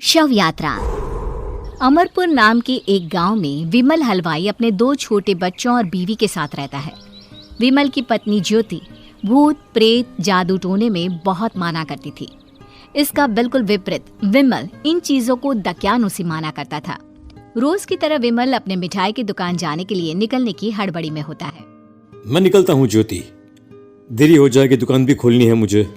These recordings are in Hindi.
शव यात्रा। अमरपुर नाम के एक गांव में विमल हलवाई अपने 2 छोटे बच्चों और बीवी के साथ रहता है। विमल की पत्नी ज्योति भूत प्रेत जादू टोने में बहुत माना करती थी। इसका बिल्कुल विपरीत विमल इन चीजों को दक्यानुसी माना करता था। रोज की तरह विमल अपने मिठाई की दुकान जाने के लिए निकलने की हड़बड़ी में होता है। मैं निकलता हूँ ज्योति, देरी हो जाएगी, दुकान भी खोलनी है मुझे।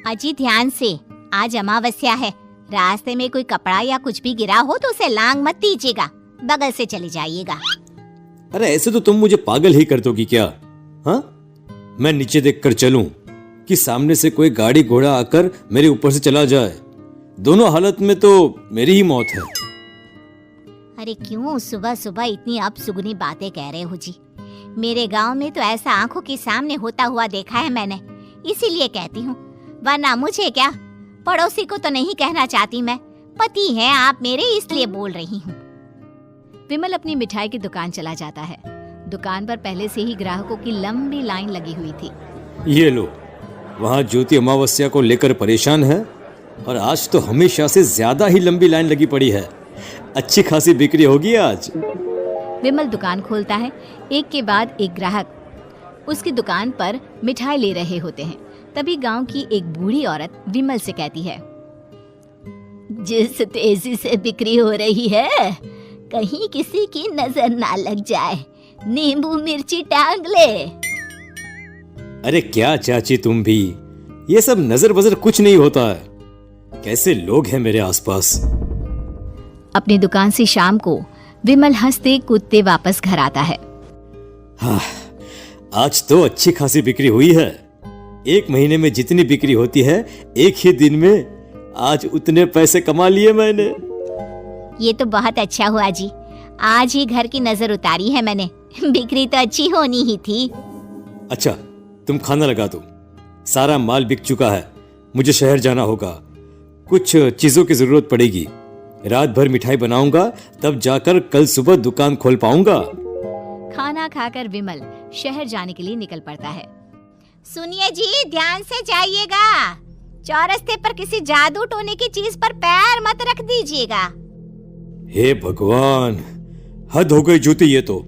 अजी ध्यान से, आज अमावस्या है। रास्ते में कोई कपड़ा या कुछ भी गिरा हो तो उसे लांग मत दीजिएगा, बगल से चले जाइएगा। अरे ऐसे तो तुम मुझे पागल ही कर दोगी क्या? हाँ, मैं नीचे देखकर चलूं कि सामने से कोई गाड़ी घोड़ा आकर मेरे ऊपर से चला जाए? दोनों हालत में तो मेरी ही मौत है। अरे क्यों सुबह सुबह इतनी अपसुगनी बातें कह रहे हो जी? मेरे गांव में तो ऐसा आंखों के सामने होता हुआ देखा है मैंने, इसीलिए कहती हूँ, वरना मुझे क्या, पड़ोसी को तो नहीं कहना चाहती मैं। पति हैं आप मेरे, इसलिए बोल रही हूँ। विमल अपनी मिठाई की दुकान चला जाता है। दुकान पर पहले से ही ग्राहकों की लंबी लाइन लगी हुई थी। ये लो, वहाँ ज्योति अमावस्या को लेकर परेशान है और आज तो हमेशा से ज्यादा ही लंबी लाइन लगी पड़ी है। अच्छी खासी बिक्री होगी आज। विमल दुकान खोलता है। एक के बाद एक ग्राहक उसकी दुकान पर मिठाई ले रहे होते हैं। तभी गांव की एक बूढ़ी औरत विमल से कहती है, जिस तेजी से बिक्री हो रही है, कहीं किसी की नजर ना लग जाए, नींबू मिर्ची टांग ले। अरे क्या चाची, तुम भी ये सब नजर बजर कुछ नहीं होता है। कैसे लोग हैं मेरे आसपास। अपनी दुकान से शाम को विमल हंसते कूदते वापस घर आता है। हाँ, आज तो अच्छी खासी बिक्री हुई है। एक महीने में जितनी बिक्री होती है, एक ही दिन में आज उतने पैसे कमा लिए मैंने। ये तो बहुत अच्छा हुआ जी, आज ही घर की नजर उतारी है मैंने। बिक्री तो अच्छी होनी ही थी। अच्छा, तुम खाना लगा दो, सारा माल बिक चुका है। मुझे शहर जाना होगा, कुछ चीजों की जरूरत पड़ेगी। रात भर मिठाई बनाऊंगा, तब जाकर कल सुबह दुकान खोल पाऊंगा। खाना खाकर विमल शहर जाने के लिए निकल पड़ता है। सुनिए जी, ध्यान से जाइएगा। चौरस्ते पर किसी जादू टोने की चीज पर पैर मत रख दीजिएगा। हे भगवान, हद हो गई ज्योति, ये तो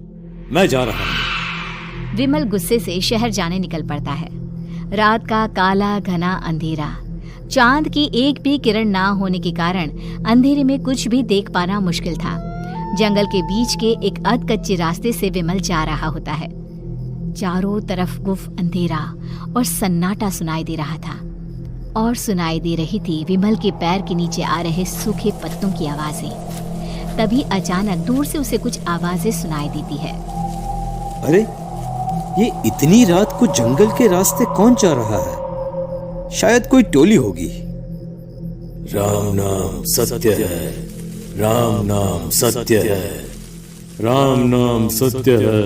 मैं जा रहा हूँ। विमल गुस्से से शहर जाने निकल पड़ता है। रात का काला घना अंधेरा, चांद की एक भी किरण ना होने के कारण अंधेरे में कुछ भी देख पाना मुश्किल था। जंगल के बीच के एक अधकच्चे रास्ते से विमल जा रहा होता है। चारों तरफ गुफ अंधेरा और सन्नाटा सुनाई दे रहा था, और सुनाई दे रही थी विमल के पैर के नीचे आ रहे सूखे पत्तों की आवाजें। तभी अचानक दूर से उसे कुछ आवाजें सुनाई देती है। अरे, ये इतनी रात को जंगल के रास्ते कौन जा रहा है? शायद कोई टोली होगी। राम नाम सत्य है, राम नाम सत्य है, राम नाम सत्य है,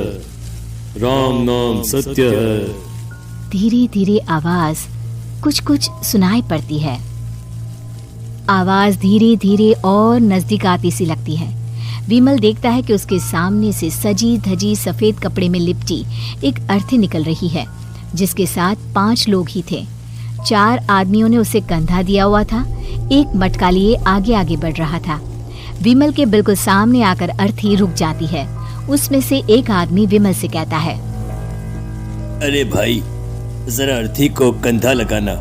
राम नाम सत्य है। धीरे धीरे आवाज कुछ कुछ सुनाई पड़ती है। आवाज धीरे धीरे और नजदीक आती सी लगती है। विमल देखता है कि उसके सामने से सजी धजी सफेद कपड़े में लिपटी एक अर्थी निकल रही है, जिसके साथ 5 लोग ही थे। 4 आदमियों ने उसे कंधा दिया हुआ था। एक मटका लिए आगे आगे बढ़ रहा था। विमल के बिल्कुल सामने आकर अर्थी रुक जाती है। उसमें से एक आदमी विमल से कहता है, अरे भाई, जरा अर्थी को कंधा लगाना,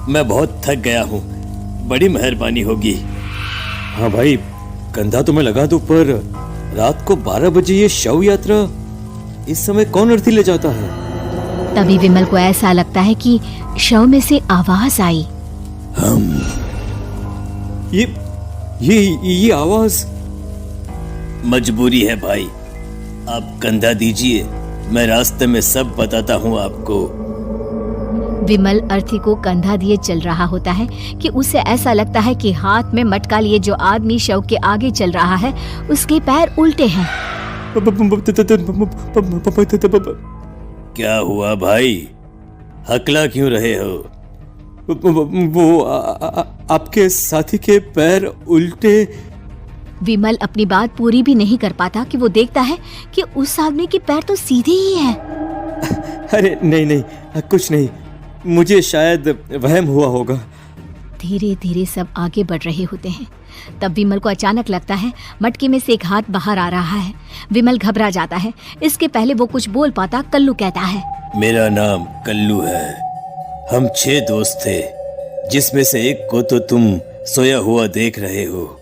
मैं बहुत थक गया हूँ, बड़ी मेहरबानी होगी। हाँ भाई, कंधा तो मैं लगा दूं, पर रात को 12 बजे ये शव यात्रा, इस समय कौन अर्थी ले जाता है? तभी विमल को ऐसा लगता है कि शव में से आवाज आई। ये आवाज। मजबूरी है भाई, आप कंधा दीजिए, मैं रास्ते में सब बताता हूँ आपको। विमल अर्थी को कंधा दिए चल रहा होता है कि उसे ऐसा लगता है कि हाथ में मटका लिए जो आदमी शव के आगे चल रहा है, उसके पैर उल्टे हैं। क्या हुआ भाई, हकला क्यों रहे हो? वो आपके साथी के पैर उल्टे। विमल अपनी बात पूरी भी नहीं कर पाता कि वो देखता है कि उस आदमी के पैर तो सीधे ही हैं। अरे नहीं, कुछ नहीं, मुझे शायद वहम हुआ होगा। धीरे धीरे सब आगे बढ़ रहे होते हैं। तब विमल को अचानक लगता है मटके में से एक हाथ बाहर आ रहा है। विमल घबरा जाता है। इसके पहले वो कुछ बोल पाता, कल्लू कहता है, मेरा नाम कल्लू है। हम 6 दोस्त थे, जिसमें से एक को तो तुम सोया हुआ देख रहे हो।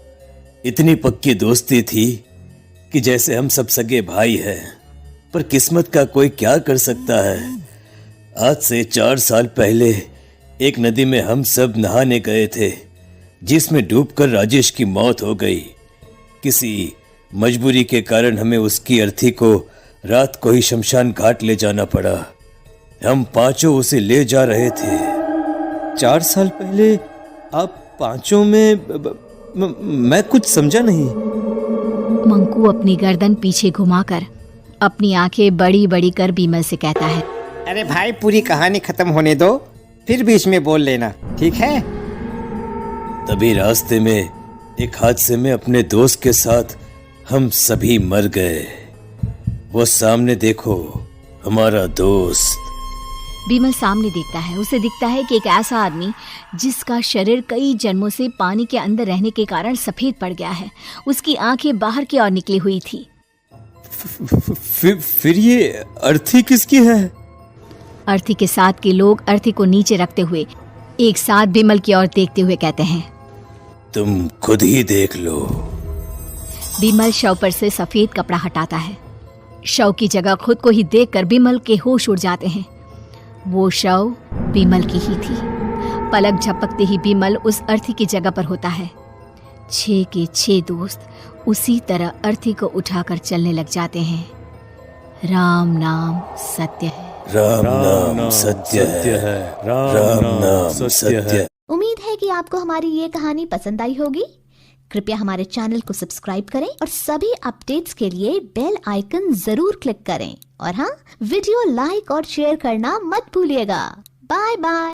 इतनी पक्की दोस्ती थी कि जैसे हम सब सगे भाई हैं। पर किस्मत का कोई क्या कर सकता है। आज से 4 साल पहले एक नदी में हम सब नहाने गए थे, जिसमें डूबकर राजेश की मौत हो गई। किसी मजबूरी के कारण हमें उसकी अर्थी को रात को ही शमशान घाट ले जाना पड़ा। हम 5 उसे ले जा रहे थे। 4 साल पहले आप 5 में मैं कुछ समझा नहीं। मंकू अपनी गर्दन पीछे घुमाकर अपनी आंखें बड़ी बड़ी कर विमल से कहता है, अरे भाई, पूरी कहानी खत्म होने दो, फिर बीच में बोल लेना, ठीक है? तभी रास्ते में एक हादसे में अपने दोस्त के साथ हम सभी मर गए। वो सामने देखो, हमारा दोस्त। विमल सामने देखता है। उसे दिखता है कि एक ऐसा आदमी जिसका शरीर कई जन्मों से पानी के अंदर रहने के कारण सफेद पड़ गया है। उसकी आंखें बाहर की ओर निकली हुई थी। फिर ये अर्थी किसकी है? अर्थी के साथ के लोग अर्थी को नीचे रखते हुए एक साथ विमल की ओर देखते हुए कहते हैं, तुम खुद ही देख लो। विमल शव पर से सफेद कपड़ा हटाता है। शव की जगह खुद को ही देखकर विमल के होश उड़ जाते हैं। वो शव विमल की ही थी। पलक झपकते ही विमल उस अर्थी की जगह पर होता है। 6 के 6 दोस्त उसी तरह अर्थी को उठाकर चलने लग जाते हैं। राम नाम सत्य है। राम नाम सत्य है। राम नाम सत्य है। उम्मीद है कि आपको हमारी ये कहानी पसंद आई होगी। कृपया हमारे चैनल को सब्सक्राइब करें और सभी अपडेट्स के लिए बेल आइकन जरूर क्लिक करें। और हाँ, वीडियो लाइक और शेयर करना मत भूलिएगा। Bye bye.